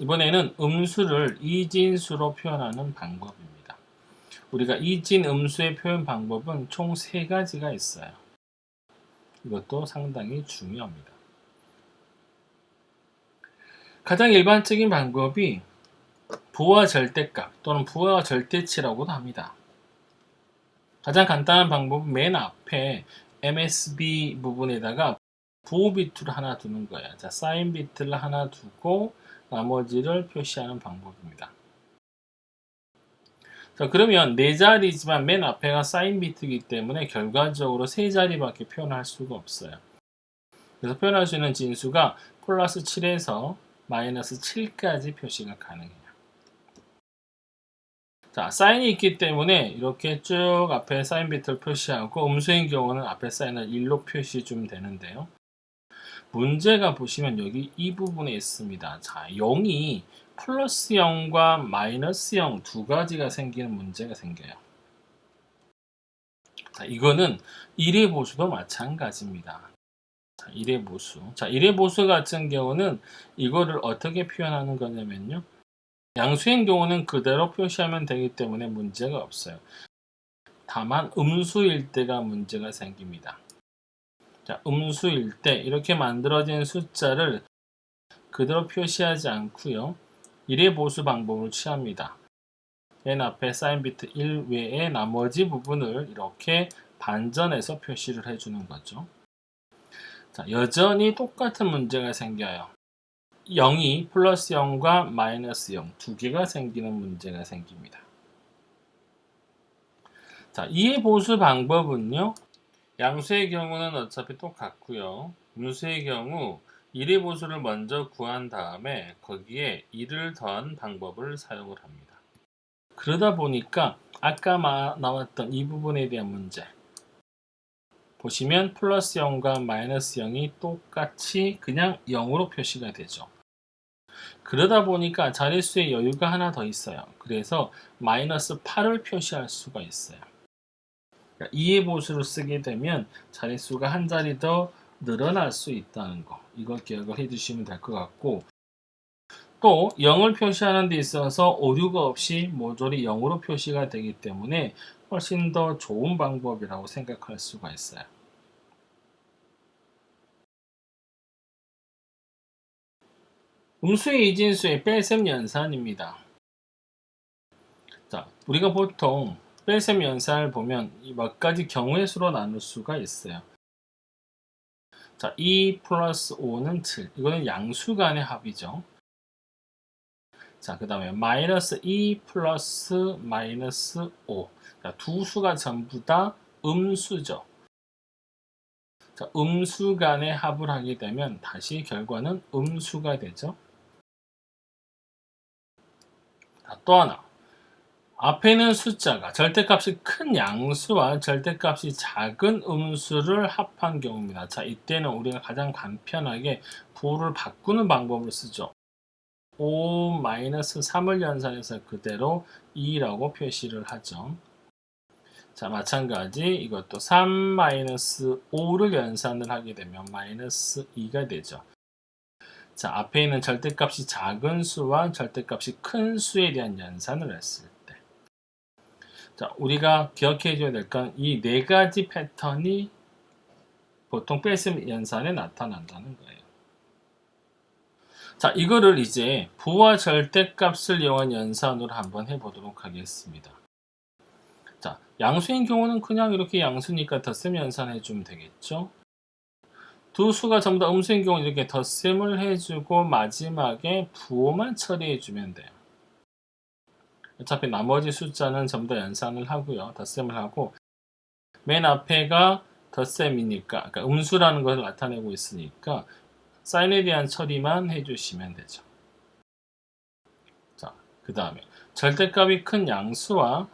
이번에는 음수를 이진수로 표현하는 방법입니다. 우리가 이진 음수의 표현 방법은 총 3가지가 있어요. 이것도 상당히 중요합니다. 가장 일반적인 방법이 부하 절대값 또는 부하 절대치라고도 합니다. 가장 간단한 방법은 맨 앞에 MSB 부분에다가 부호 비트를 하나 두는 거예요. 자, 사인 비트를 하나 두고 나머지를 표시하는 방법입니다. 자, 그러면 4자리지만 맨 앞에가 사인 비트이기 때문에 결과적으로 3자리밖에 표현할 수가 없어요. 그래서 표현할 수 있는 진수가 플러스 7에서 마이너스 7까지 표시가 가능해요. 자, 사인이 있기 때문에 이렇게 쭉 앞에 사인 비트를 표시하고 음수인 경우는 앞에 사인을 1로 표시해 주면 되는데요. 문제가 보시면 여기 이 부분에 있습니다. 자, 0이 플러스 0과 마이너스 0 두 가지가 생기는 문제가 생겨요. 자, 이거는 1의 보수도 마찬가지입니다. 자, 1의 보수. 자, 1의 보수 같은 경우는 이거를 어떻게 표현하는 거냐면요. 양수인 경우는 그대로 표시하면 되기 때문에 문제가 없어요. 다만 음수일 때가 문제가 생깁니다. 자, 음수일 때 이렇게 만들어진 숫자를 그대로 표시하지 않고요. 1의 보수 방법을 취합니다. 맨 앞에 사인 비트 1 외에 나머지 부분을 이렇게 반전해서 표시를 해주는 거죠. 자, 여전히 똑같은 문제가 생겨요. 0이 플러스 0과 마이너스 0 두 개가 생기는 문제가 생깁니다. 자, 이의 보수 방법은요. 양수의 경우는 어차피 똑같고요. 음수의 경우 1의 보수를 먼저 구한 다음에 거기에 1을 더한 방법을 사용을 합니다. 그러다 보니까 아까 나왔던 이 부분에 대한 문제 보시면 플러스 0과 마이너스 0이 똑같이 그냥 0으로 표시가 되죠. 그러다 보니까 자릿수의 여유가 하나 더 있어요. 그래서 마이너스 8을 표시할 수가 있어요. 2의 보수를 쓰게 되면 자릿수가 한 자리 더 늘어날 수 있다는 거. 이걸 기억을 해주시면 될 것 같고 또 0을 표시하는 데 있어서 오류가 없이 모조리 0으로 표시가 되기 때문에 훨씬 더 좋은 방법이라고 생각할 수가 있어요. 음수의 이진수의 뺄셈 연산입니다. 자, 우리가 보통 뺄셈 연산을 보면 몇 가지 경우의 수로 나눌 수가 있어요. 자, 2 플러스 5는 7. 이거는 양수 간의 합이죠. 자, 그 다음에 마이너스 2 플러스 마이너스 5. 자, 두 수가 전부 다 음수죠. 자, 음수 간의 합을 하게 되면 다시 결과는 음수가 되죠. 자, 또 하나. 앞에는 숫자가 절대값이 큰 양수와 절대값이 작은 음수를 합한 경우입니다. 자, 이때는 우리가 가장 간편하게 부호를 바꾸는 방법을 쓰죠. 5-3을 연산해서 그대로 2라고 표시를 하죠. 자, 마찬가지 이것도 3-5를 연산을 하게 되면 마이너스 2가 되죠. 자, 앞에 있는 절대값이 작은 수와 절대값이 큰 수에 대한 연산을 했을 때. 자, 우리가 기억해 줘야 될 건 이 4가지 패턴이 보통 뺄셈 연산에 나타난다는 거예요. 자, 이거를 이제 부와 절대값을 이용한 연산으로 한번 해보도록 하겠습니다. 자, 양수인 경우는 그냥 이렇게 양수니까 덧셈 연산해주면 되겠죠. 두 수가 전부 다 음수인 경우는 이렇게 덧셈을 해주고 마지막에 부호만 처리해주면 돼요. 어차피 나머지 숫자는 전부 다 연산을 하고요. 덧셈을 하고 맨 앞에가 덧셈이니까 그러니까 음수라는 것을 나타내고 있으니까 사인에 대한 처리만 해주시면 되죠. 자, 그 다음에 절대값이 큰 양수와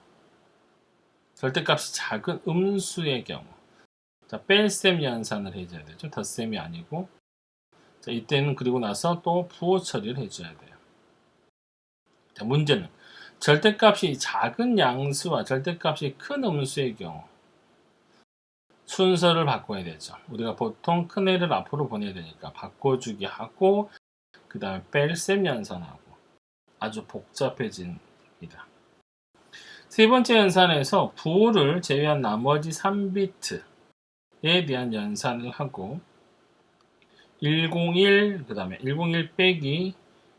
절대값이 작은 음수의 경우 자, 뺄셈 연산을 해줘야 되죠. 덧셈이 아니고 자, 이때는 그리고 나서 또 부호 처리를 해줘야 돼요. 자, 문제는 절대값이 작은 양수와 절대값이 큰 음수의 경우 순서를 바꿔야 되죠. 우리가 보통 큰 애를 앞으로 보내야 되니까 바꿔주기 하고 그 다음에 뺄셈 연산하고 아주 복잡해집니다. 세 번째 연산에서 부호를 제외한 나머지 3비트에 대한 연산을 하고 101, 그 다음에 101 빼기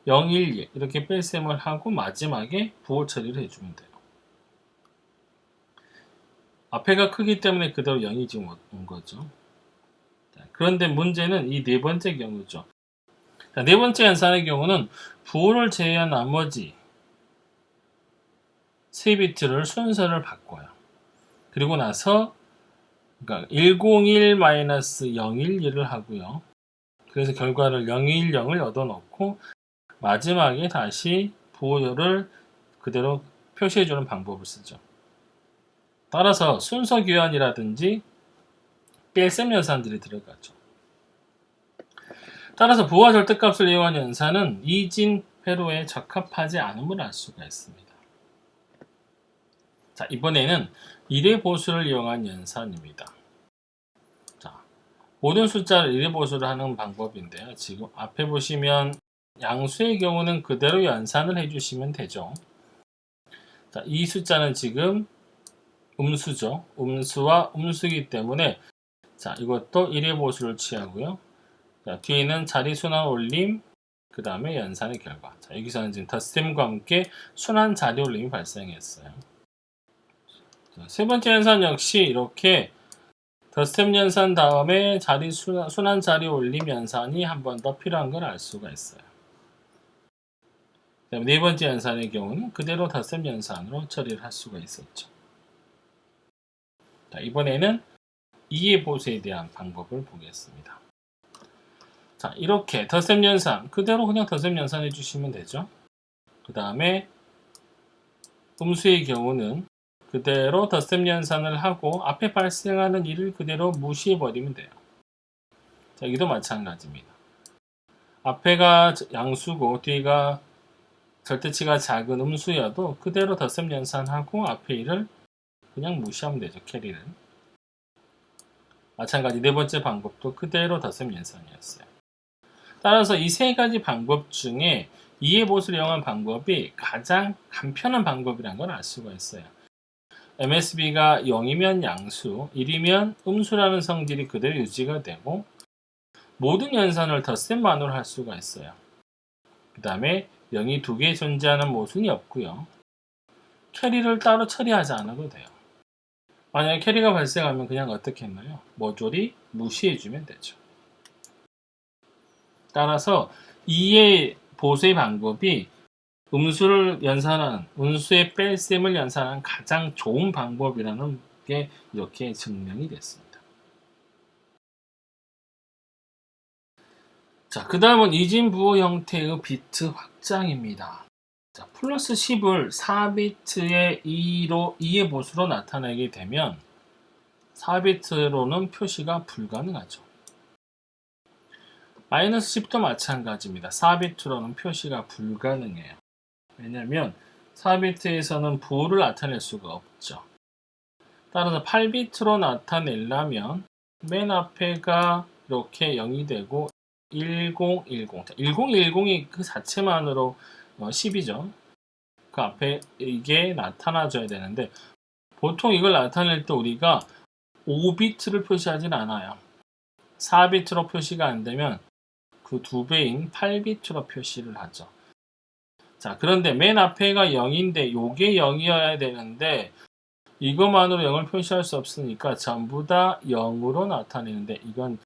011 이렇게 뺄셈을 하고 마지막에 부호 처리를 해주면 돼요. 앞에가 크기 때문에 그대로 0이 지금 온 거죠. 그런데 문제는 이 네 번째 경우죠. 자, 네 번째 연산의 경우는 부호를 제외한 나머지 3비트를 순서를 바꿔요. 그리고 나서 그러니까 101-011을 하고요. 그래서 결과를 010을 얻어놓고 마지막에 다시 부호를 그대로 표시해주는 방법을 쓰죠. 따라서 순서 교환이라든지 뺄셈 연산들이 들어가죠. 따라서 부호와 절대값을 이용한 연산은 이진 회로에 적합하지 않음을 알 수가 있습니다. 자, 이번에는 1의 보수를 이용한 연산입니다. 자, 모든 숫자를 1의 보수를 하는 방법인데요. 지금 앞에 보시면 양수의 경우는 그대로 연산을 해주시면 되죠. 자, 이 숫자는 지금 음수죠. 음수와 음수이기 때문에 자, 이것도 1의 보수를 취하고요. 자, 뒤에는 자리 순환 올림, 그 다음에 연산의 결과. 자, 여기서는 지금 덧셈과 함께 순환 자리 올림이 발생했어요. 자, 세 번째 연산 역시 이렇게 덧셈 연산 다음에 자리 순환 자리 올림 연산이 한 번 더 필요한 걸 알 수가 있어요. 네 번째 연산의 경우는 그대로 덧셈 연산으로 처리를 할 수가 있었죠. 자, 이번에는 2의 보수에 대한 방법을 보겠습니다. 자, 이렇게 덧셈 연산 그대로 그냥 덧셈 연산해 주시면 되죠. 그 다음에 음수의 경우는 그대로 덧셈 연산을 하고 앞에 발생하는 일을 그대로 무시해 버리면 돼요. 자, 여기도 마찬가지입니다. 앞에가 양수고 뒤가 절대치가 작은 음수여도 그대로 덧셈 연산하고 앞에 일을 그냥 무시하면 되죠. 캐리를. 마찬가지 네 번째 방법도 그대로 덧셈 연산이었어요. 따라서 이 세 가지 방법 중에 2의 보수를 이용한 방법이 가장 간편한 방법이라는 걸 알 수가 있어요. MSB가 0이면 양수, 1이면 음수라는 성질이 그대로 유지가 되고 모든 연산을 덧셈만으로 할 수가 있어요. 그 다음에 0이 두 개 존재하는 모순이 없고요. 캐리를 따로 처리하지 않아도 돼요. 만약에 캐리가 발생하면 그냥 어떻게 했나요? 모조리 무시해주면 되죠. 따라서 2의 보수의 방법이 음수를 연산한, 음수의 뺄셈을 연산한 가장 좋은 방법이라는 게 이렇게 증명이 됐습니다. 자, 그 다음은 이진부호 형태의 비트 확장입니다. 자, 플러스 10을 4비트의 2의 보수로 나타내게 되면 4비트로는 표시가 불가능하죠. 마이너스 10도 마찬가지입니다. 4비트로는 표시가 불가능해요. 왜냐하면 4비트에서는 부호를 나타낼 수가 없죠. 따라서 8비트로 나타내려면 맨 앞에가 이렇게 0이 되고 1010, 1010이 그 자체만으로 10이죠. 그 앞에 이게 나타나줘야 되는데 보통 이걸 나타낼 때 우리가 5비트를 표시하진 않아요. 4비트로 표시가 안 되면 그 2배인 8비트로 표시를 하죠. 자, 그런데 맨 앞에가 0인데 요게 0이어야 되는데 이것만으로 0을 표시할 수 없으니까 전부 다 0으로 나타내는데 이건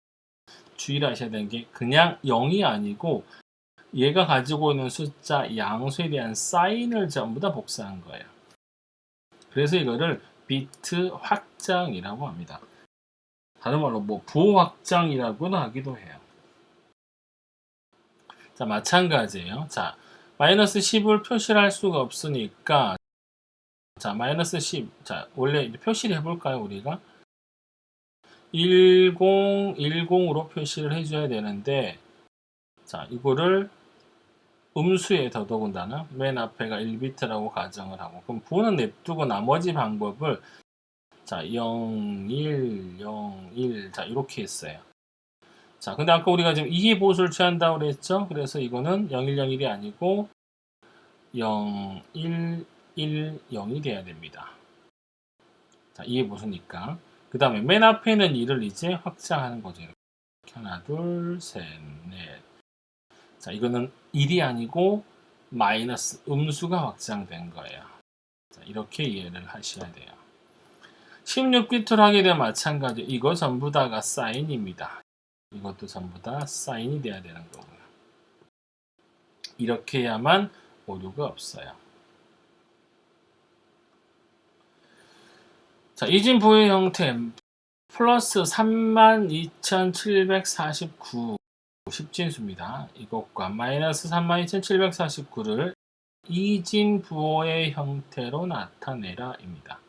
주의를 하셔야 되는 게 그냥 0이 아니고 얘가 가지고 있는 숫자 양수에 대한 사인을 전부 다 복사한 거예요. 그래서 이거를 비트 확장이라고 합니다. 다른 말로 뭐 부호 확장이라고도 하기도 해요. 자, 마찬가지예요. 자, 마이너스 10을 표시를 할 수가 없으니까 자, 마이너스 10. 자, 원래 표시를 해볼까요, 우리가? 1010으로 표시를 해줘야 되는데 자, 이거를 음수에 더더군다나 맨 앞에가 1비트라고 가정을 하고 그럼 부호는 냅두고 나머지 방법을 자, 01, 01 자, 이렇게 했어요. 자, 근데 아까 우리가 지금 2의 보수를 취한다고 그랬죠? 그래서 이거는 0101이 아니고 0, 1, 1, 0이 돼야 됩니다. 자, 이해 보수니까. 그 다음에 맨 앞에 있는 2를 이제 확장하는 거죠. 이렇게. 하나, 둘, 셋, 넷. 자, 이거는 1이 아니고 마이너스 음수가 확장된 거예요. 자, 이렇게 이해를 하셔야 돼요. 16비트로 하게 되면 마찬가지. 이거 전부 다가 사인입니다. 이것도 전부 다 사인이 돼야 되는 거고요. 이렇게 해야만 오류가 없어요. 자, 이진부의 형태 플러스 32,749 10진수입니다. 이것과 마이너스 32,749를 이진부호의 형태로 나타내라 입니다.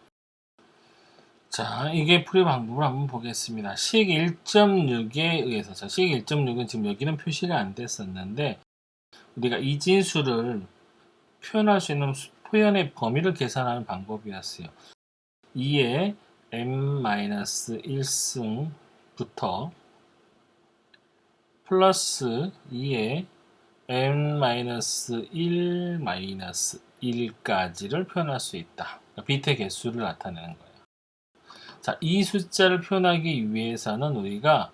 자, 이게 풀이 방법을 한번 보겠습니다. 식 1.6에 의해서, 자, 식 1.6은 지금 여기는 표시가 안 됐었는데, 우리가 이진수를 표현할 수 있는 표현의 범위를 계산하는 방법이었어요. 2의 m-1승부터 플러스 2의 n-1-1까지를 표현할 수 있다. 비트의 개수를 나타내는 거예요. 자, 이 숫자를 표현하기 위해서는 우리가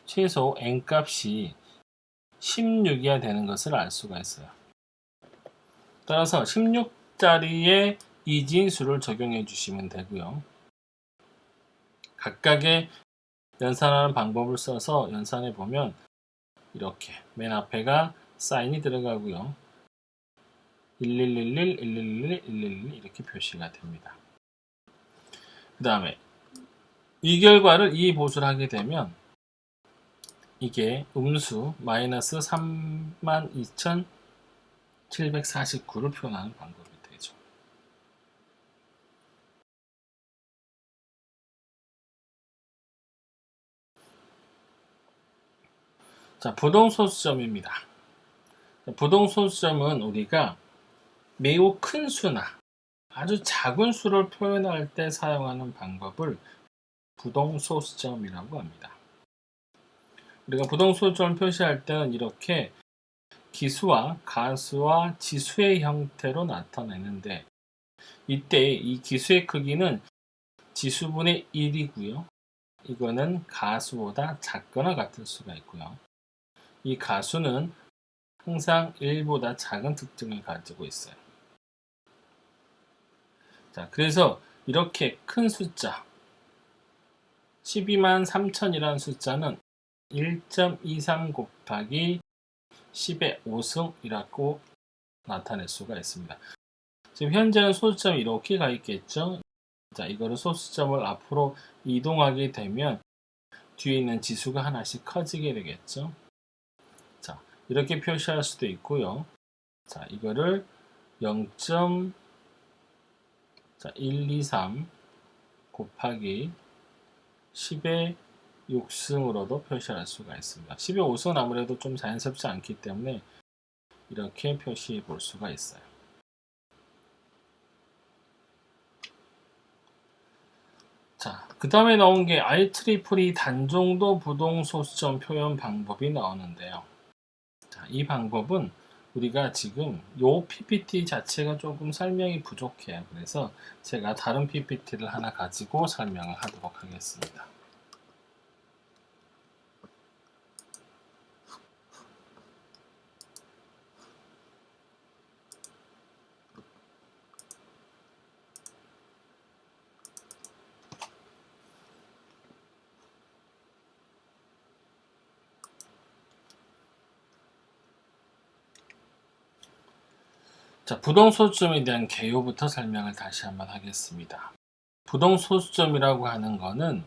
최소 n값이 16이어야 되는 것을 알 수가 있어요. 따라서 16자리에 이진수를 적용해 주시면 되고요. 각각의 연산하는 방법을 써서 연산해 보면 이렇게 맨 앞에가 사인이 들어가고요. 1111, 1111, 1111 이렇게 표시가 됩니다. 그 다음에 이 결과를 이 보수를 하게 되면 이게 음수 마이너스 32,749를 표현하는 방법이 되죠. 자, 부동소수점입니다. 부동소수점은 우리가 매우 큰 수나 아주 작은 수를 표현할 때 사용하는 방법을 부동소수점이라고 합니다. 우리가 부동소수점을 표시할 때는 이렇게 기수와 가수와 지수의 형태로 나타내는데 이때 이 기수의 크기는 지수분의 1이고요. 이거는 가수보다 작거나 같을 수가 있고요. 이 가수는 항상 1보다 작은 특징을 가지고 있어요. 자, 그래서 이렇게 큰 숫자 12만 3천이라는 숫자는 1.23 곱하기 10의 5승이라고 나타낼 수가 있습니다. 지금 현재는 소수점이 이렇게 가 있겠죠. 자, 이거를 소수점을 앞으로 이동하게 되면 뒤에 있는 지수가 하나씩 커지게 되겠죠. 자, 이렇게 표시할 수도 있고요. 자, 이거를 0.123 곱하기 10의 6승으로도 표시할 수가 있습니다. 10의 5승은 아무래도 좀 자연스럽지 않기 때문에 이렇게 표시해 볼 수가 있어요. 자, 그 다음에 나온 게 IEEE 단정도 부동소수점 표현 방법이 나오는데요. 자, 이 방법은 우리가 지금 요 PPT 자체가 조금 설명이 부족해요. 그래서 제가 다른 PPT를 하나 가지고 설명을 하도록 하겠습니다. 자, 부동소수점에 대한 개요부터 설명을 다시 한번 하겠습니다. 부동소수점이라고 하는 거는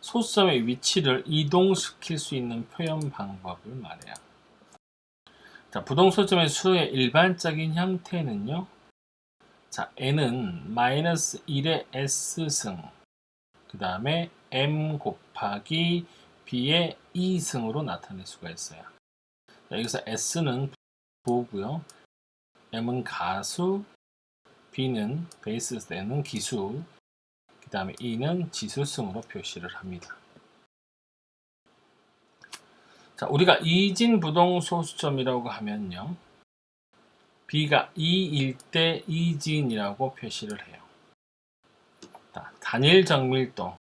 소수점의 위치를 이동시킬 수 있는 표현 방법을 말해요. 자, 부동소수점의 수의 일반적인 형태는요. 자, n은 마이너스 1의 s승, 그 다음에 m 곱하기 b의 2승으로 나타낼 수가 있어요. 자, 여기서 s는 부호고요. m은 가수, b는 베이스 n은 기수, 그 다음에 e는 지수승으로 표시를 합니다. 자, 우리가 이진부동소수점이라고 하면요. B가 2일 때 이진이라고 표시를 해요. 단일 정밀도,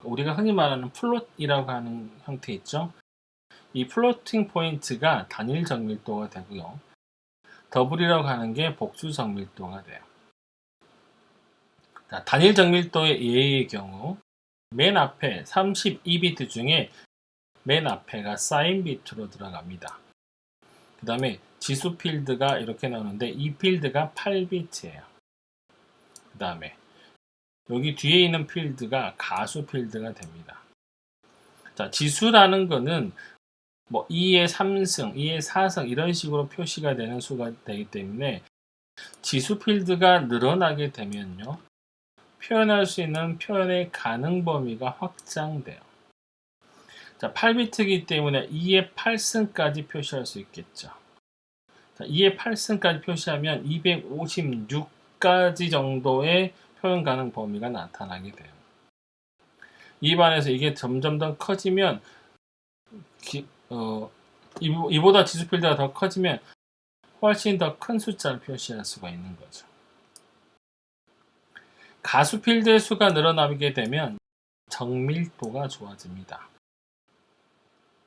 우리가 흔히 말하는 플롯이라고 하는 형태 있죠. 이 플로팅 포인트가 단일 정밀도가 되고요. 더블이라고 하는 게 복수 정밀도가 돼요. 단일 정밀도의 예의 경우 맨 앞에 32비트 중에 맨 앞에가 사인 비트로 들어갑니다. 그 다음에 지수 필드가 이렇게 나오는데 이 필드가 8비트예요. 그 다음에 여기 뒤에 있는 필드가 가수 필드가 됩니다. 자, 지수라는 거는 뭐 2의 3승, 2의 4승 이런 식으로 표시가 되는 수가 되기 때문에 지수 필드가 늘어나게 되면요. 표현할 수 있는 표현의 가능 범위가 확장돼요. 자, 8비트이기 때문에 2의 8승까지 표시할 수 있겠죠. 자, 2의 8승까지 표시하면 256가지 정도의 표현 가능 범위가 나타나게 돼요. 이 반에서 이게 점점 더 커지면 이보다 지수 필드가 더 커지면 훨씬 더 큰 숫자를 표시할 수가 있는 거죠. 가수 필드의 수가 늘어나게 되면 정밀도가 좋아집니다.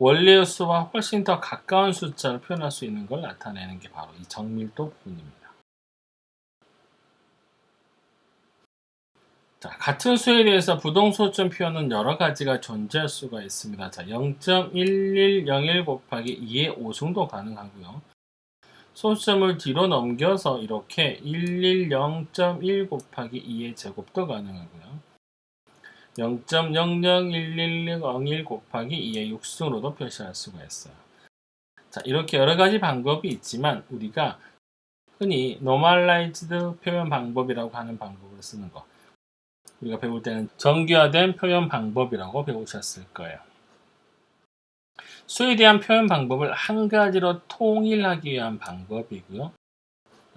원래의 수와 훨씬 더 가까운 숫자를 표현할 수 있는 걸 나타내는 게 바로 이 정밀도 부분입니다. 자, 같은 수에 대해서 부동소점 표현은 여러 가지가 존재할 수가 있습니다. 자, 0.1101 곱하기 2의 5승도 가능하고요. 소점을 뒤로 넘겨서 이렇게 110.1 곱하기 2의 제곱도 가능하고요. 0.001101 곱하기 2의 6승으로도 표시할 수가 있어요. 자, 이렇게 여러 가지 방법이 있지만 우리가 흔히 normalized 표현 방법이라고 하는 방법을 쓰는 거. 우리가 배울 때는 정규화된 표현 방법이라고 배우셨을 거예요. 수에 대한 표현 방법을 한 가지로 통일하기 위한 방법이고요.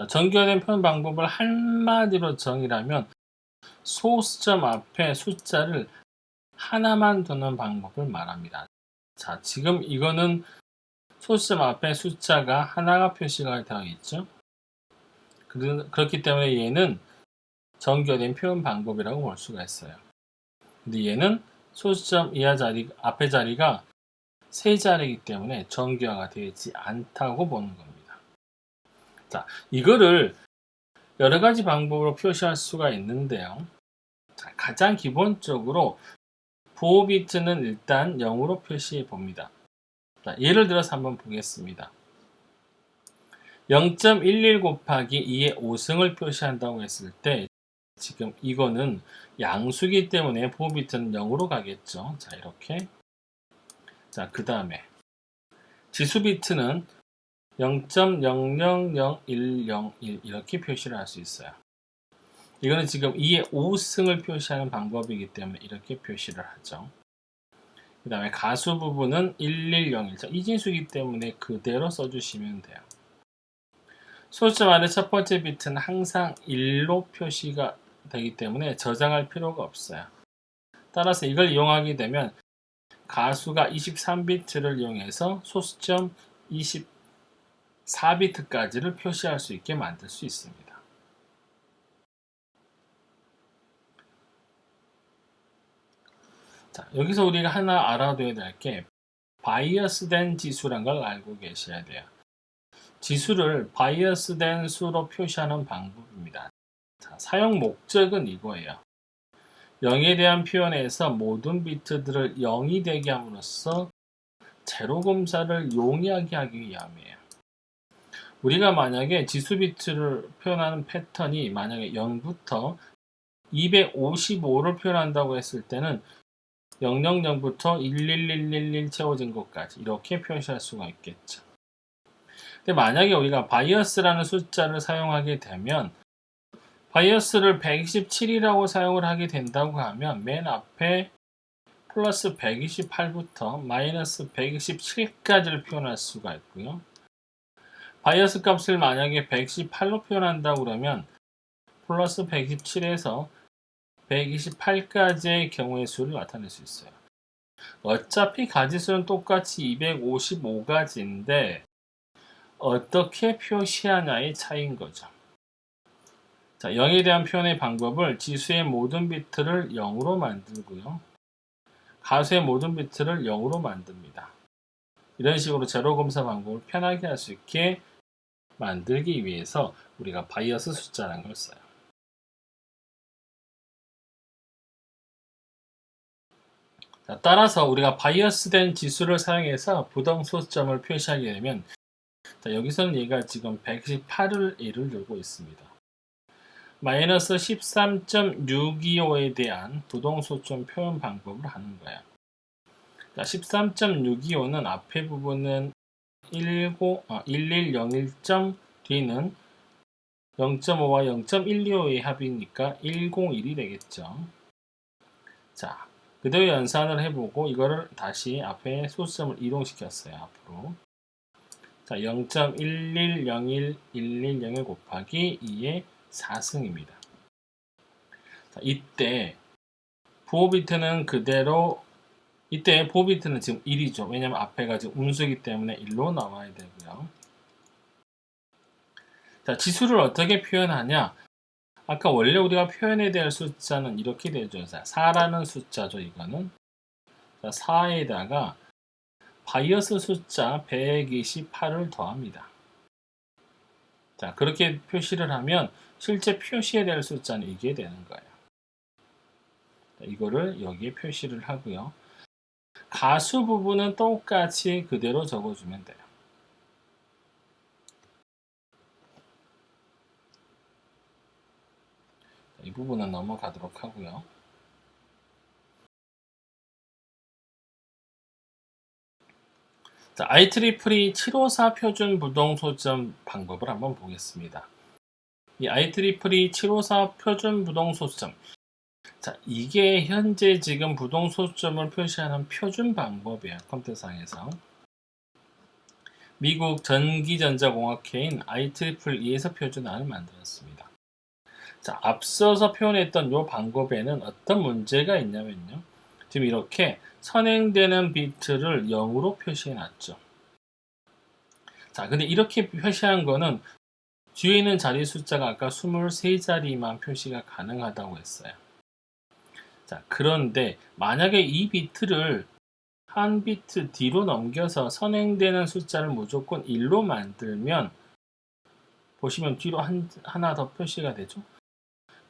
정규화된 표현 방법을 한마디로 정의하면 소수점 앞에 숫자를 하나만 두는 방법을 말합니다. 자, 지금 이거는 소수점 앞에 숫자가 하나가 표시가 되어 있죠. 그렇기 때문에 얘는 정규화된 표현 방법이라고 볼 수가 있어요. 근데 얘는 소수점 이하 자리, 앞에 자리가 세 자리이기 때문에 정규화가 되지 않다고 보는 겁니다. 자, 이거를 여러 가지 방법으로 표시할 수가 있는데요. 자, 가장 기본적으로 보호 비트는 일단 0으로 표시해 봅니다. 자, 예를 들어서 한번 보겠습니다. 0.11 곱하기 2의 5승을 표시한다고 했을 때 지금 이거는 양수기 때문에 보호 비트는 0으로 가겠죠. 자, 이렇게. 자, 그 다음에 지수 비트는 0.000101 이렇게 표시를 할 수 있어요. 이거는 지금 2의 5승을 표시하는 방법이기 때문에 이렇게 표시를 하죠. 그 다음에 가수 부분은 1101. 이진수이기 때문에 그대로 써주시면 돼요. 소수점 안에 첫 번째 비트는 항상 1로 표시가 되기 때문에 저장할 필요가 없어요. 따라서 이걸 이용하게 되면 가수가 23비트를 이용해서 소수점 24비트까지를 표시할 수 있게 만들 수 있습니다. 자, 여기서 우리가 하나 알아둬야 될 게 바이어스된 지수란 걸 알고 계셔야 돼요. 지수를 바이어스된 수로 표시하는 방법입니다. 자, 사용 목적은 이거예요. 0에 대한 표현에서 모든 비트들을 0이 되게 함으로써 제로 검사를 용이하게 하기 위함이에요. 우리가 만약에 지수 비트를 표현하는 패턴이 만약에 0부터 255를 표현한다고 했을 때는 000부터 11111 채워진 것까지 이렇게 표시할 수가 있겠죠. 근데 만약에 우리가 바이어스라는 숫자를 사용하게 되면 바이어스를 127이라고 사용을 하게 된다고 하면 맨 앞에 플러스 128부터 마이너스 127까지를 표현할 수가 있고요. 바이어스 값을 만약에 118로 표현한다고 그러면 플러스 127에서 128까지의 경우의 수를 나타낼 수 있어요. 어차피 가지수는 똑같이 255가지인데 어떻게 표시하냐의 차이인 거죠. 자, 0에 대한 표현의 방법을 지수의 모든 비트를 0으로 만들고요. 가수의 모든 비트를 0으로 만듭니다. 이런 식으로 제로 검사 방법을 편하게 할 수 있게 만들기 위해서 우리가 바이어스 숫자라는 걸 써요. 자, 따라서 우리가 바이어스된 지수를 사용해서 부동소점을 표시하게 되면, 자, 여기서는 얘가 지금 118을 예를 들고 있습니다. 마이너스 13.625에 대한 부동소점 표현 방법을 하는 거예요. 자, 13.625는 앞에 부분은 1101. 뒤는 0.5와 0.125의 합이니까 101이 되겠죠. 자, 그대로 연산을 해보고 이거를 다시 앞에 소수점을 이동시켰어요. 앞으로. 자, 0.11011101 곱하기 2의 4승입니다. 자, 이때 부호 비트는 그대로, 이때 부호 비트는 지금 1이죠. 왜냐면 앞에가 지금 음수이기 때문에 1로 나와야 되고요. 자, 지수를 어떻게 표현하냐? 아까 원래 우리가 표현해야 될 숫자는 이렇게 되죠. 자, 4라는 숫자죠, 이거는. 자, 4에다가 바이어스 숫자 128을 더합니다. 자, 그렇게 표시를 하면 실제 표시해야 될 숫자는 이게 되는 거예요. 자, 이거를 여기에 표시를 하고요. 가수 부분은 똑같이 그대로 적어주면 돼요. 자, 이 부분은 넘어가도록 하고요. 자, IEEE 754 표준 부동소점 방법을 한번 보겠습니다. 이 IEEE 754 표준 부동소점, 자, 이게 현재 지금 부동소점을 표시하는 표준 방법이에요. 컴퓨터상에서. 미국 전기전자공학회인 IEEE에서 표준안을 만들었습니다. 자, 앞서서 표현했던 이 방법에는 어떤 문제가 있냐면요. 지금 이렇게 선행되는 비트를 0으로 표시해 놨죠. 자, 근데 이렇게 표시한 거는 뒤에 있는 자리 숫자가 아까 23자리만 표시가 가능하다고 했어요. 자, 그런데 만약에 이 비트를 한 비트 뒤로 넘겨서 선행되는 숫자를 무조건 1로 만들면 보시면 뒤로 하나 더 표시가 되죠.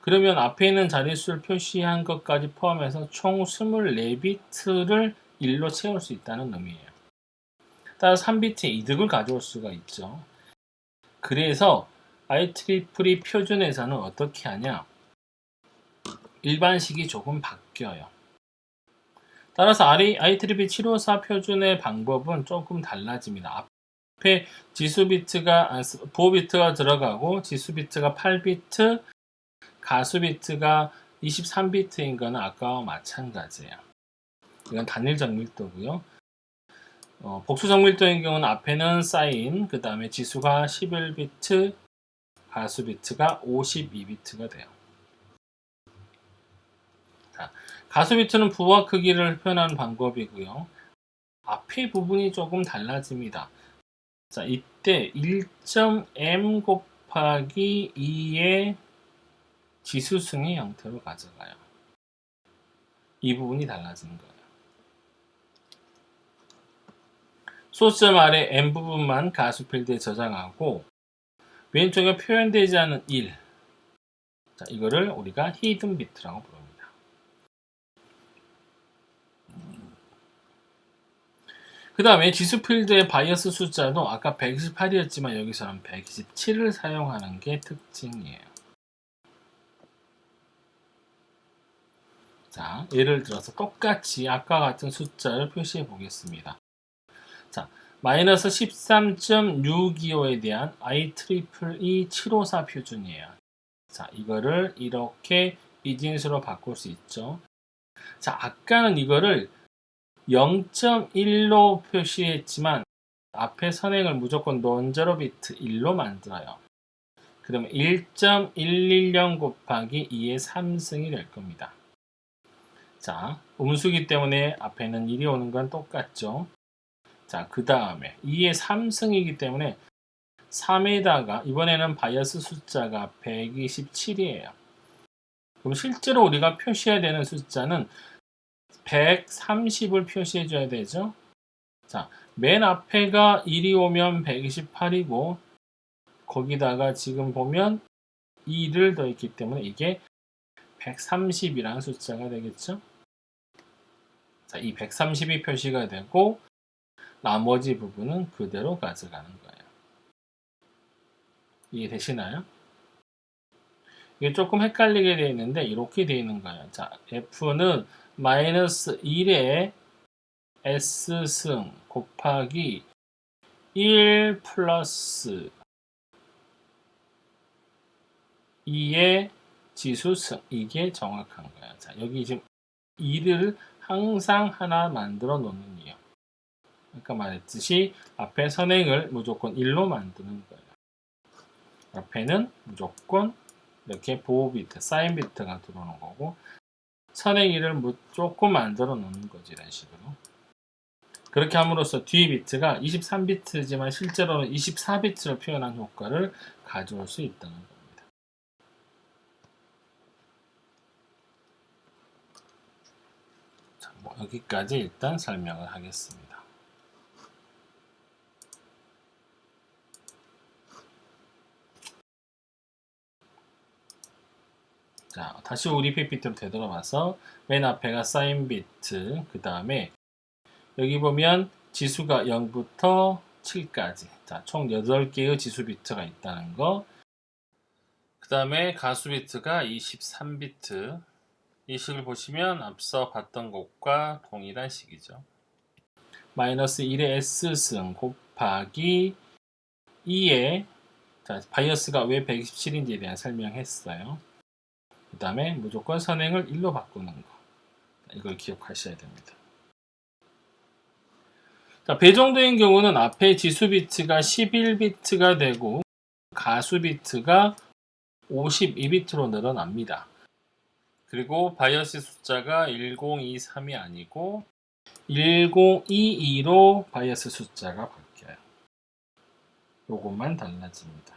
그러면 앞에 있는 자릿수를 표시한 것까지 포함해서 총 24비트를 1로 채울 수 있다는 의미예요. 따라서 3비트의 이득을 가져올 수가 있죠. 그래서 IEEE 표준에서는 어떻게 하냐? 일반식이 조금 바뀌어요. 따라서 IEEE 754 표준의 방법은 조금 달라집니다. 앞에 지수 비트가, 부호 비트가 들어가고 지수 비트가 8비트, 가수 비트가 23비트인 거는 아까와 마찬가지예요. 이건 단일 정밀도고요. 복수 정밀도인 경우는 앞에는 사인, 그 다음에 지수가 11비트, 가수 비트가 52비트가 돼요. 자, 가수 비트는 부호와 크기를 표현하는 방법이고요. 앞에 부분이 조금 달라집니다. 자, 이때 1.m 곱하기 2의 지수승의 형태로 가져가요. 이 부분이 달라지는 거예요. 소수점 아래 m 부분만 가수 필드에 저장하고 왼쪽에 표현되지 않은 1, 자, 이거를 우리가 히든 비트라고 부릅니다. 그 다음에 지수 필드의 바이어스 숫자도 아까 128이었지만 여기서는 127을 사용하는 게 특징이에요. 자, 예를 들어서 똑같이 아까 같은 숫자를 표시해 보겠습니다. 자, 마이너스 13.625에 대한 IEEE 754 표준이에요. 자, 이거를 이렇게 이진수로 바꿀 수 있죠. 자, 아까는 이거를 0.1로 표시했지만 앞에 선행을 무조건 논제로 비트 1로 만들어요. 그러면 1.110 곱하기 2의 3승이 될 겁니다. 자, 음수기 때문에 앞에는 1이 오는 건 똑같죠. 자, 그 다음에 2의 3승이기 때문에 3에다가 이번에는 바이어스 숫자가 127이에요. 그럼 실제로 우리가 표시해야 되는 숫자는 130을 표시해 줘야 되죠. 자, 맨 앞에가 1이 오면 128이고 거기다가 지금 보면 2를 더했기 때문에 이게 130이라는 숫자가 되겠죠. 자, 이 130이 표시가 되고 나머지 부분은 그대로 가져가는 거예요. 이해되시나요? 이게 조금 헷갈리게 되어 있는데 이렇게 되어 있는 거예요. 자, F는 마이너스 1의 S승 곱하기 1 플러스 2의 지수승. 이게 정확한 거예요. 자, 여기 지금 2를 항상 하나 만들어 놓는 이유. 아까 말했듯이 앞에 선행을 무조건 1로 만드는 거예요. 앞에는 무조건 이렇게 보호 비트, 사인 비트가 들어오는 거고 선행 1을 무조건 만들어 놓는 거지. 이런 식으로. 그렇게 함으로써 뒤 비트가 23비트지만 실제로는 24비트를 표현한 효과를 가져올 수 있다는 겁니다. 자, 여기까지 일단 설명을 하겠습니다. 자, 다시 우리 PPT로 되돌아와서 맨 앞에가 사인 비트, 그 다음에 여기 보면 지수가 0부터 7까지. 자, 총 8개의 지수 비트가 있다는 거. 그 다음에 가수 비트가 23비트. 이 식을 보시면 앞서 봤던 것과 동일한 식이죠. 마이너스 1의 S승 곱하기 2의 자, 바이어스가 왜 127인지에 대한 설명했어요. 그 다음에 무조건 선행을 1로 바꾸는 거. 이걸 기억하셔야 됩니다. 자, 배정도인 경우는 앞에 지수 비트가 11비트가 되고 가수 비트가 52비트로 늘어납니다. 그리고 바이어스 숫자가 1023이 아니고 1022로 바이어스 숫자가 바뀌어요. 요것만 달라집니다.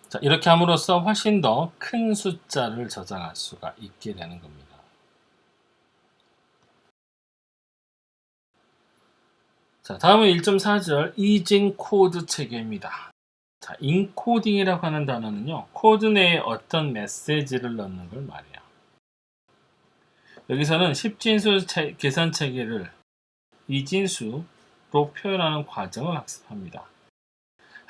자, 이렇게 함으로써 훨씬 더 큰 숫자를 저장할 수가 있게 되는 겁니다. 자, 다음은 1.4절 이진 코드 체계입니다. 자, 인코딩이라고 하는 단어는요, 코드 내에 어떤 메시지를 넣는 걸 말해요. 여기서는 10진수 계산 체계를 이진수로 표현하는 과정을 학습합니다.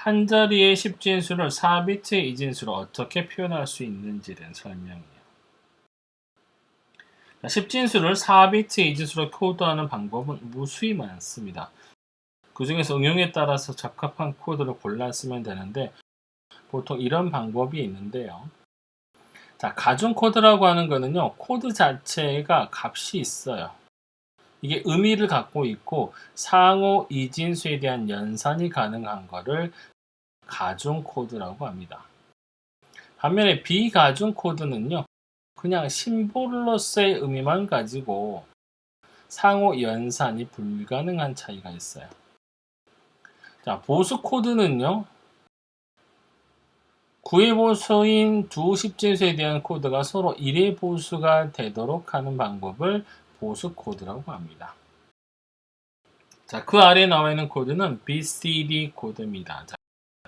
한 자리의 10진수를 4비트의 이진수로 어떻게 표현할 수 있는지에 대한 설명이에요. 10진수를 4비트의 이진수로 코드하는 방법은 무수히 많습니다. 그 중에서 응용에 따라서 적합한 코드를 골라 쓰면 되는데 보통 이런 방법이 있는데요. 자, 가중 코드라고 하는 거는요, 코드 자체가 값이 있어요. 이게 의미를 갖고 있고 상호 이진수에 대한 연산이 가능한 거를 가중 코드라고 합니다. 반면에 비가중 코드는요, 그냥 심볼로서의 의미만 가지고 상호 연산이 불가능한 차이가 있어요. 자, 보수 코드는요, 구의 보수인 두 10진수에 대한 코드가 서로 1의 보수가 되도록 하는 방법을 보수 코드라고 합니다. 자, 그 아래에 나와 있는 코드는 BCD 코드입니다. 자,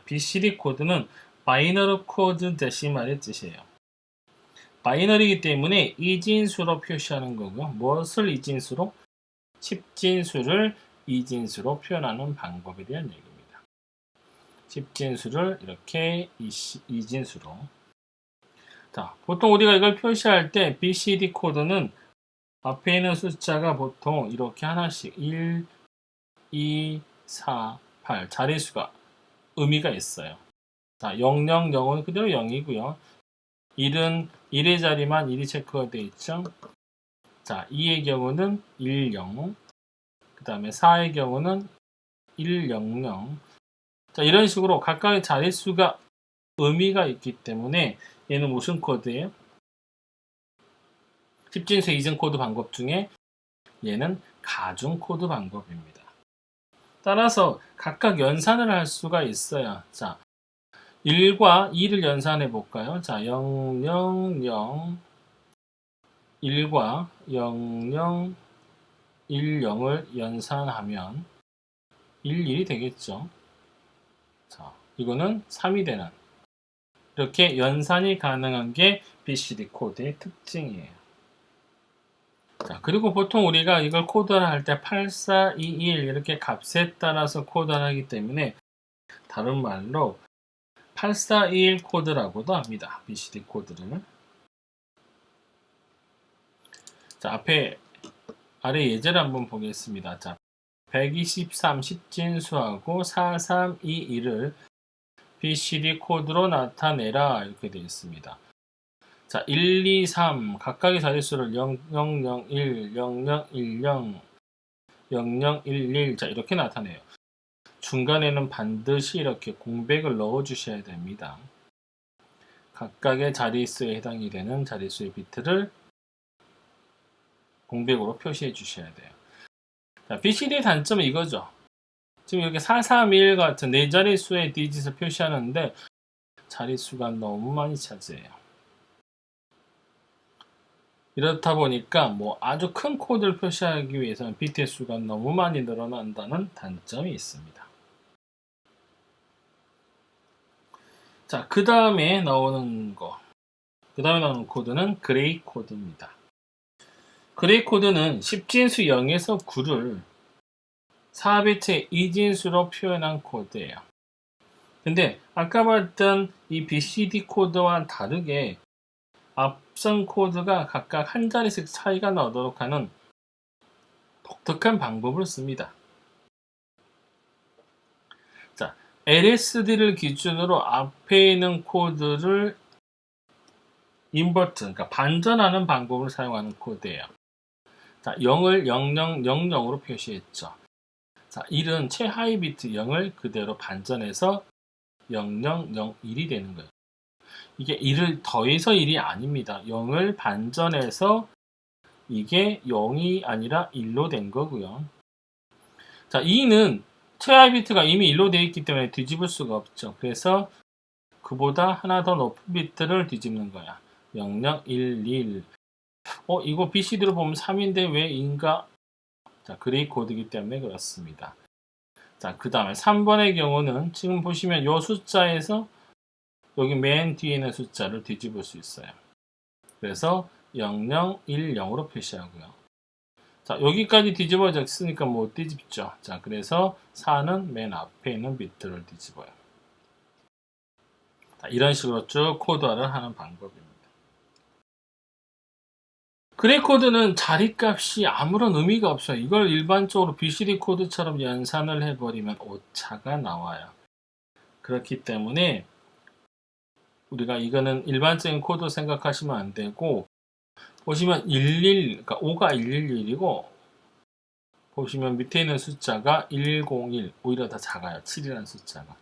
BCD 코드는 바이너리 코드 데시말의 뜻이에요. 바이너리이기 때문에 이진수로 표시하는 거고요. 무엇을 이진수로? 10진수를 이진수로 표현하는 방법에 대한 얘기입니다. 10진수를 이렇게 이진수로. 자, 보통 우리가 이걸 표시할 때 BCD 코드는 앞에 있는 숫자가 보통 이렇게 하나씩 1, 2, 4, 8 자릿수가 의미가 있어요. 자, 0, 0, 0은 그대로 0이고요. 1은 1의 자리만 1이 체크가 되어 있죠. 자, 2의 경우는 1, 0. 그 다음에 4의 경우는 1, 0, 0. 자, 이런 식으로 각각의 자릿수가 의미가 있기 때문에 얘는 무슨 코드예요? 10진수 이전 코드 방법 중에 얘는 가중 코드 방법입니다. 따라서 각각 연산을 할 수가 있어요. 자, 1과 2를 연산해 볼까요? 자, 0, 0, 0, 1과 0, 0, 1, 0을 연산하면 1, 1이 되겠죠. 자, 이거는 3이 되는. 이렇게 연산이 가능한 게 BCD 코드의 특징이에요. 자, 그리고 보통 우리가 이걸 코드를 할 때 8421 이렇게 값에 따라서 코드를 하기 때문에 다른 말로 8421 코드라고도 합니다. BCD 코드를. 자, 아래 예제를 한번 보겠습니다. 자, 123 10진수하고 4321을 BCD 코드로 나타내라 이렇게 되어 있습니다. 자, 1, 2, 3 각각의 자릿수를 0, 0, 0, 1, 0, 0, 1, 0, 0, 0, 1, 1 자, 이렇게 나타내요. 중간에는 반드시 이렇게 공백을 넣어 주셔야 됩니다. 각각의 자릿수에 해당이 되는 자릿수의 비트를 공백으로 표시해 주셔야 돼요. 자, BCD의 단점은 이거죠. 지금 이렇게 431 같은 네 자릿수의 디짓을 표시하는데 자릿수가 너무 많이 차지해요. 이렇다 보니까 뭐 아주 큰 코드를 표시하기 위해서는 비트의 수가 너무 많이 늘어난다는 단점이 있습니다. 자, 그 다음에 나오는 코드는 그레이 코드입니다. 그레이 코드는 10진수 0에서 9를 4비트의 2진수로 표현한 코드예요. 근데 아까 봤던 이 BCD 코드와 다르게 앞선 코드가 각각 한 자리씩 차이가 나도록 하는 독특한 방법을 씁니다. 자, LSD를 기준으로 앞에 있는 코드를 인버트, 그러니까 반전하는 방법을 사용하는 코드예요. 자, 0을 0000으로 표시했죠. 자, 1은 최하위 비트 0을 그대로 반전해서 0001이 되는 거예요. 이게 1을 더해서 1이 아닙니다. 0을 반전해서 이게 0이 아니라 1로 된 거고요. 자, 2는 최하위 비트가 이미 1로 되어 있기 때문에 뒤집을 수가 없죠. 그래서 그보다 하나 더 높은 비트를 뒤집는 거야. 0011. 이거 BCD로 보면 3인데 왜 2인가? 자, 그레이 코드이기 때문에 그렇습니다. 자, 그 다음에 3번의 경우는 지금 보시면 이 숫자에서 여기 맨 뒤에 있는 숫자를 뒤집을 수 있어요. 그래서 0010으로 표시하고요. 자, 여기까지 뒤집어져 있으니까 못 뒤집죠. 자, 그래서 4는 맨 앞에 있는 비트를 뒤집어요. 자, 이런 식으로 쭉 코드화를 하는 방법입니다. 그레이 코드는 자리값이 아무런 의미가 없어요. 이걸 일반적으로 BCD 코드처럼 연산을 해버리면 오차가 나와요. 그렇기 때문에 우리가 이거는 일반적인 코드 생각하시면 안 되고, 보시면 그러니까 5가 111이고 보시면 밑에 있는 숫자가 101, 오히려 더 작아요. 7이라는 숫자가.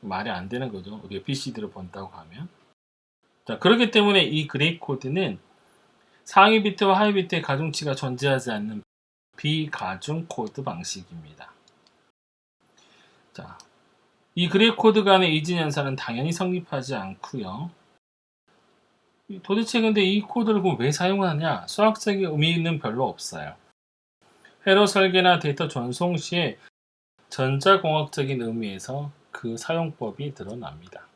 말이 안 되는 거죠. 우리가 BCD로 본다고 하면. 자, 그렇기 때문에 이 그레이 코드는 상위 비트와 하위 비트의 가중치가 존재하지 않는 비가중 코드 방식입니다. 자, 이 그레이 코드 간의 이진 연산은 당연히 성립하지 않고요. 도대체 근데 이 코드를 왜 사용하냐? 수학적인 의미는 별로 없어요. 회로 설계나 데이터 전송 시에 전자공학적인 의미에서 그 사용법이 드러납니다.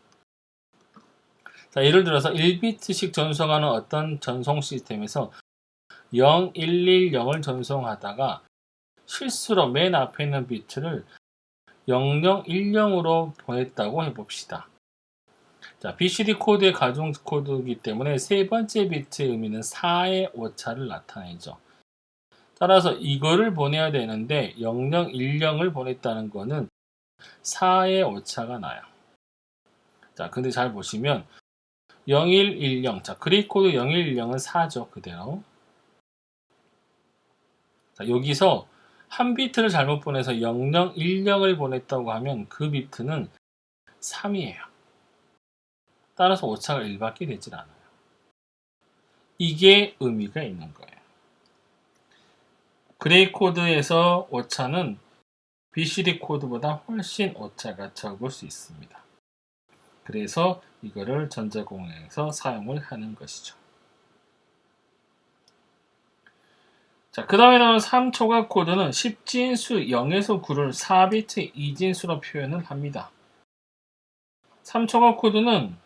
자, 예를 들어서 1비트씩 전송하는 어떤 전송 시스템에서 0110을 전송하다가 실수로 맨 앞에 있는 비트를 0010으로 보냈다고 해봅시다. 자, BCD 코드의 가중 코드이기 때문에 세 번째 비트의 의미는 4의 오차를 나타내죠. 따라서 이거를 보내야 되는데 0010을 보냈다는 거는 4의 오차가 나요. 자, 근데 잘 보시면 0110, 자, 그레이 코드 0110은 4죠, 그대로. 자, 여기서 한 비트를 잘못 보내서 0010을 보냈다고 하면 그 비트는 3이에요. 따라서 오차가 1밖에 되질 않아요. 이게 의미가 있는 거예요. 그레이 코드에서 오차는 BCD 코드보다 훨씬 오차가 적을 수 있습니다. 그래서 이거를 전자공학에서 사용을 하는 것이죠. 자, 그 다음에 나오는 3초각 코드는 10진수 0에서 9를 4비트 2진수로 표현을 합니다. 3초각 코드는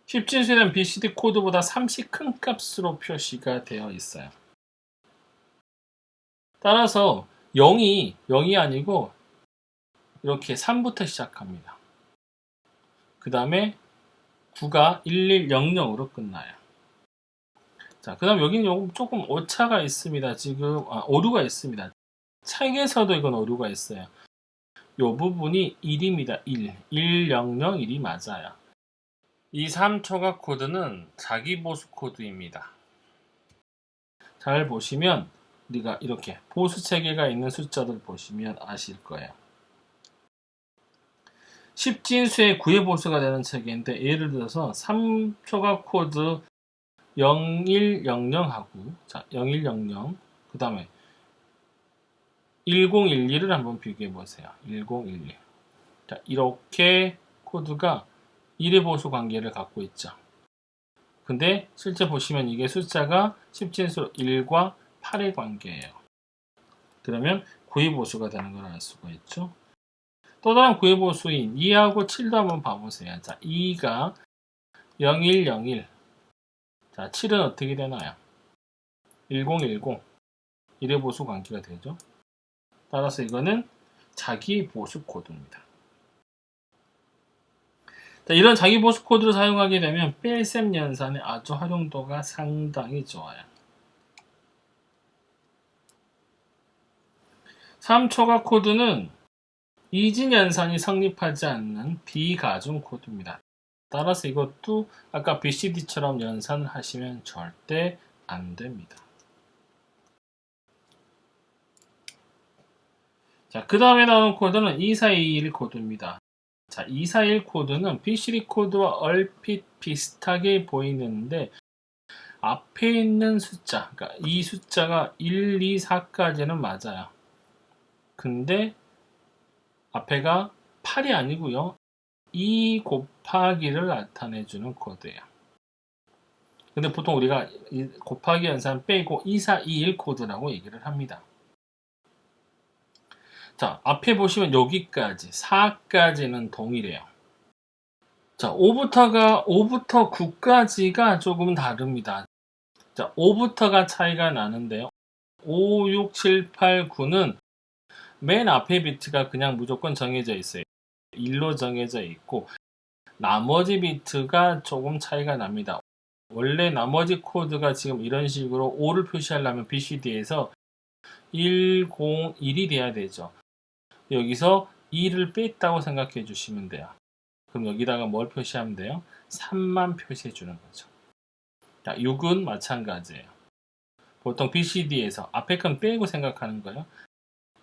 10진수에 대한 BCD 코드보다 30 큰 값으로 표시가 되어 있어요. 따라서 0이 아니고 이렇게 3부터 시작합니다. 그 다음에 9가 1100으로 끝나요. 자, 그 다음 여기는 조금 오차가 있습니다. 지금, 오류가 있습니다. 책에서도 이건 오류가 있어요. 이 부분이 1입니다. 1101이 맞아요. 이 3초각 코드는 자기보수 코드입니다. 잘 보시면 우리가 이렇게 보수 체계가 있는 숫자들 보시면 아실 거예요. 10진수의 9의 보수가 되는 체계인데 예를 들어서 3초각 코드 0100하고 자 0100 그 다음에 1011을 한번 비교해 보세요. 1011 자, 이렇게 코드가 1의 보수 관계를 갖고 있죠. 근데 실제 보시면 이게 숫자가 10진수로 1과 8의 관계예요. 그러면 9의 보수가 되는 걸 알 수가 있죠. 또 다른 9의 보수인 2하고 7도 한번 봐보세요. 자, 2가 0101 자, 7은 어떻게 되나요? 1010 1의 보수 관계가 되죠. 따라서 이거는 자기 보수 코드입니다. 자, 이런 자기 보수 코드를 사용하게 되면 뺄셈 연산의 아주 활용도가 상당히 좋아요. 3초각 코드는 이진 연산이 성립하지 않는 비가중 코드입니다. 따라서 이것도 아까 BCD처럼 연산을 하시면 절대 안 됩니다. 자, 그 다음에 나오는 코드는 2421 코드입니다. 자, 241 코드는 BCD 코드와 얼핏 비슷하게 보이는데 앞에 있는 숫자, 그러니까 이 숫자가 1, 2, 4까지는 맞아요. 근데 앞에가 8이 아니고요. 2 곱하기를 나타내주는 코드예요. 근데 보통 우리가 곱하기 연산 빼고 2421 코드라고 얘기를 합니다. 자, 앞에 보시면 여기까지 4까지는 동일해요. 자, 5부터 9까지가 조금 다릅니다. 자, 5부터가 차이가 나는데요. 5, 6, 7, 8, 9는 맨 앞에 비트가 그냥 무조건 정해져 있어요. 1로 정해져 있고 나머지 비트가 조금 차이가 납니다. 원래 나머지 코드가 지금 이런 식으로 5를 표시하려면 BCD에서 101이 돼야 되죠. 여기서 2를 뺐다고 생각해 주시면 돼요. 그럼 여기다가 뭘 표시하면 돼요? 3만 표시해 주는 거죠. 자, 6은 마찬가지예요. 보통 BCD에서 앞에 건 빼고 생각하는 거예요.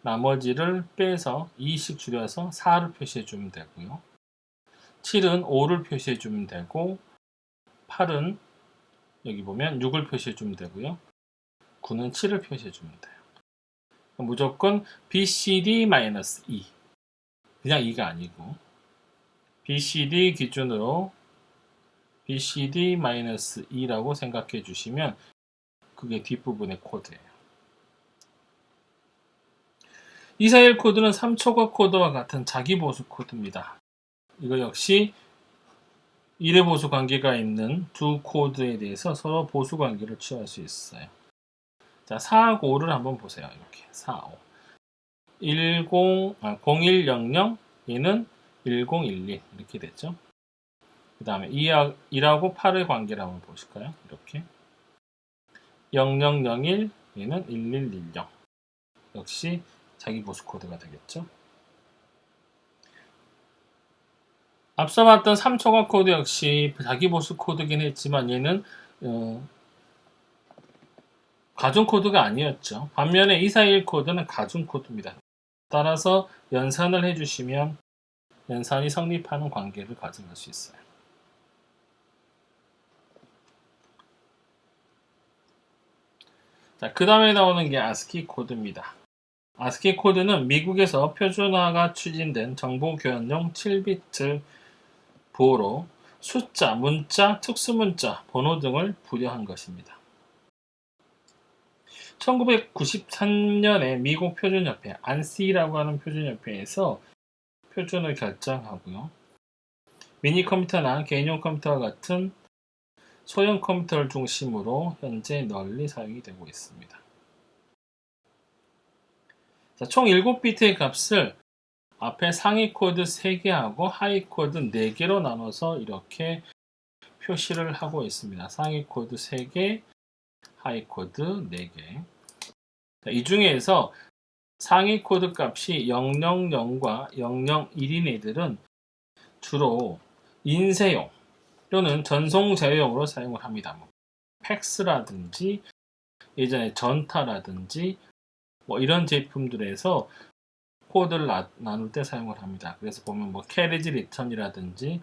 나머지를 빼서 2씩 줄여서 4를 표시해 주면 되고요. 7은 5를 표시해 주면 되고 8은 여기 보면 6을 표시해 주면 되고요. 9는 7을 표시해 주면 돼요. 무조건 BCD-2 그냥 2가 아니고 BCD 기준으로 BCD-2라고 생각해 주시면 그게 뒷부분의 코드예요. 241 코드는 3초각 코드와 같은 자기 보수 코드입니다. 이거 역시 1의 보수 관계가 있는 두 코드에 대해서 서로 보수 관계를 취할 수 있어요. 자, 4하고 5를 한번 보세요. 이렇게 4, 5. 0100 얘는 1011 이렇게 됐죠. 그 다음에 1하고 8의 관계를 한번 보실까요? 이렇게 0001 얘는 1110 역시 자기 보수 코드가 되겠죠. 앞서 봤던 3초각 코드 역시 자기 보수 코드긴 했지만 얘는 가중 코드가 아니었죠. 반면에 241 코드는 가중 코드입니다. 따라서 연산을 해주시면 연산이 성립하는 관계를 가져갈 수 있어요. 자, 그 다음에 나오는 게 ASCII 코드입니다. ASCII 코드는 미국에서 표준화가 추진된 정보 교환용 7비트 보호로 숫자, 문자, 특수문자, 번호 등을 부여한 것입니다. 1993년에 미국 표준협회, ANSI라고 하는 표준협회에서 표준을 결정하고요. 미니 컴퓨터나 개인용 컴퓨터와 같은 소형 컴퓨터를 중심으로 현재 널리 사용이 되고 있습니다. 자, 총 7비트의 값을 앞에 상위 코드 3개하고 하위 코드 4개로 나눠서 이렇게 표시를 하고 있습니다. 상위 코드 3개, 하위 코드 4개. 자, 이 중에서 상위 코드 값이 000과 001인 애들은 주로 인쇄용 또는 전송 제어용으로 사용을 합니다. 팩스라든지 예전에 전타라든지 이런 제품들에서 코드를 나눌 때 사용을 합니다. 그래서 보면 캐리지 리턴이라든지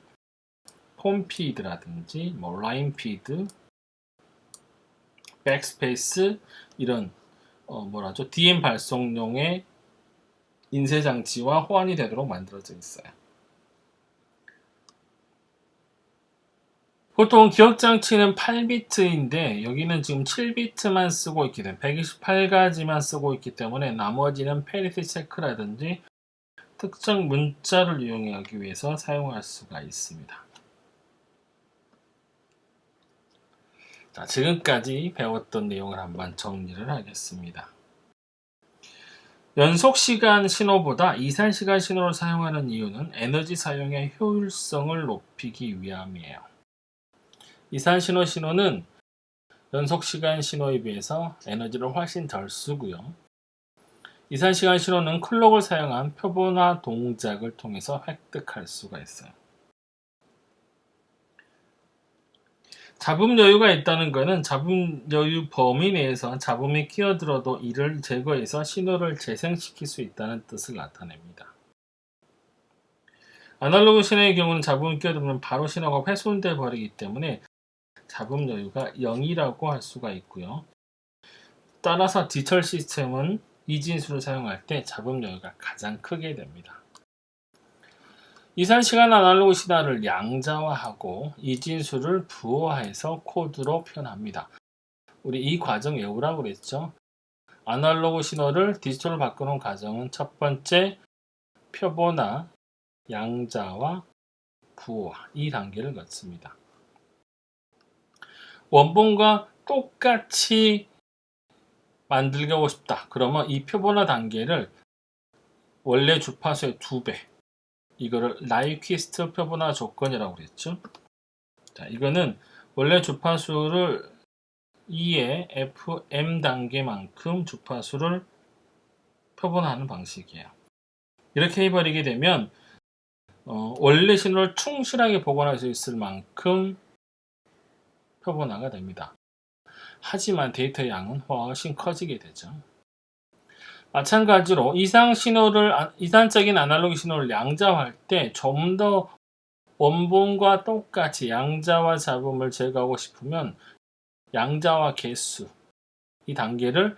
폼피드라든지 라인피드, 백스페이스 이런 DM 발송용의 인쇄 장치와 호환이 되도록 만들어져 있어요. 보통 기억장치는 8비트인데 여기는 지금 7비트만 쓰고 있기 때문에 128가지만 쓰고 있기 때문에 나머지는 페리티 체크라든지 특정 문자를 이용하기 위해서 사용할 수가 있습니다. 자, 지금까지 배웠던 내용을 한번 정리를 하겠습니다. 연속시간 신호보다 이산시간 신호를 사용하는 이유는 에너지 사용의 효율성을 높이기 위함이에요. 이산신호 신호는 연속시간 신호에 비해서 에너지를 훨씬 덜 쓰고요. 이산시간 신호는 클록을 사용한 표본화 동작을 통해서 획득할 수가 있어요. 잡음 여유가 있다는 것은 잡음 여유 범위 내에서 잡음이 끼어들어도 이를 제거해서 신호를 재생시킬 수 있다는 뜻을 나타냅니다. 아날로그 신호의 경우는 잡음이 끼어들면 바로 신호가 훼손돼 버리기 때문에 잡음 여유가 0이라고 할 수가 있고요. 따라서 디지털 시스템은 이진수를 사용할 때 잡음 여유가 가장 크게 됩니다. 이산시간 아날로그 신호를 양자화하고 이진수를 부호화해서 코드로 표현합니다. 우리 이 과정 외우라고 그랬죠. 아날로그 신호를 디지털로 바꾸는 과정은 첫 번째 표본화, 양자화, 부호화 이 단계를 거칩니다. 원본과 똑같이 만들고 싶다. 그러면 이 표본화 단계를 원래 주파수의 2배 이거를 나이퀴스트 표본화 조건이라고 그랬죠. 자, 이거는 원래 주파수를 2의 FM 단계만큼 주파수를 표본화하는 방식이에요. 이렇게 해버리게 되면 원래 신호를 충실하게 복원할 수 있을 만큼 표본화가 됩니다. 하지만 데이터 양은 훨씬 커지게 되죠. 마찬가지로 이산적인 아날로그 신호를 양자화할 때 좀 더 원본과 똑같이 양자화 잡음을 제거하고 싶으면 양자화 개수 이 단계를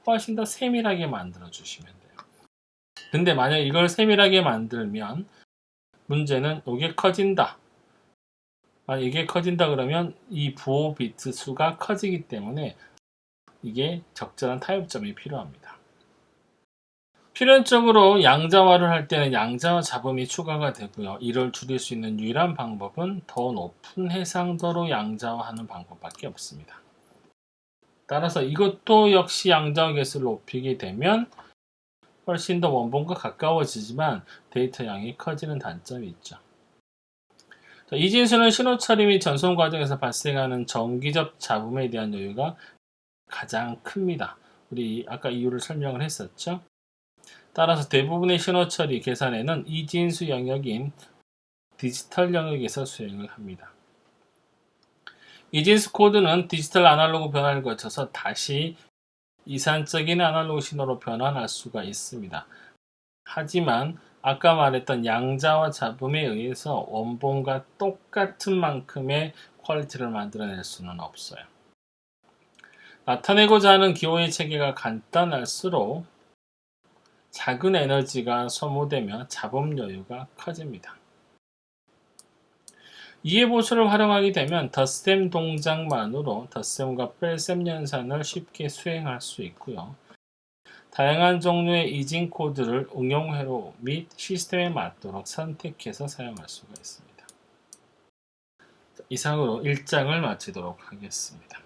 훨씬 더 세밀하게 만들어 주시면 돼요. 근데 만약 이걸 세밀하게 만들면 문제는 이게 커진다. 이게 커진다 그러면 이 부호 비트 수가 커지기 때문에 이게 적절한 타협점이 필요합니다. 필연적으로 양자화를 할 때는 양자화 잡음이 추가가 되고요. 이를 줄일 수 있는 유일한 방법은 더 높은 해상도로 양자화하는 방법밖에 없습니다. 따라서 이것도 역시 양자화 개수를 높이게 되면 훨씬 더 원본과 가까워지지만 데이터 양이 커지는 단점이 있죠. 이진수는 신호 처리 및 전송 과정에서 발생하는 정기적 잡음에 대한 여유가 가장 큽니다. 우리 아까 이유를 설명을 했었죠. 따라서 대부분의 신호 처리 계산에는 이진수 영역인 디지털 영역에서 수행을 합니다. 이진수 코드는 디지털 아날로그 변환을 거쳐서 다시 이산적인 아날로그 신호로 변환할 수가 있습니다. 하지만 아까 말했던 양자와 잡음에 의해서 원본과 똑같은 만큼의 퀄리티를 만들어낼 수는 없어요. 나타내고자 하는 기호의 체계가 간단할수록 작은 에너지가 소모되며 잡음 여유가 커집니다. 이해보수를 활용하게 되면 덧셈 동작만으로 덧셈과 뺄셈 연산을 쉽게 수행할 수 있고요. 다양한 종류의 이징 코드를 응용회로 및 시스템에 맞도록 선택해서 사용할 수가 있습니다. 이상으로 1장을 마치도록 하겠습니다.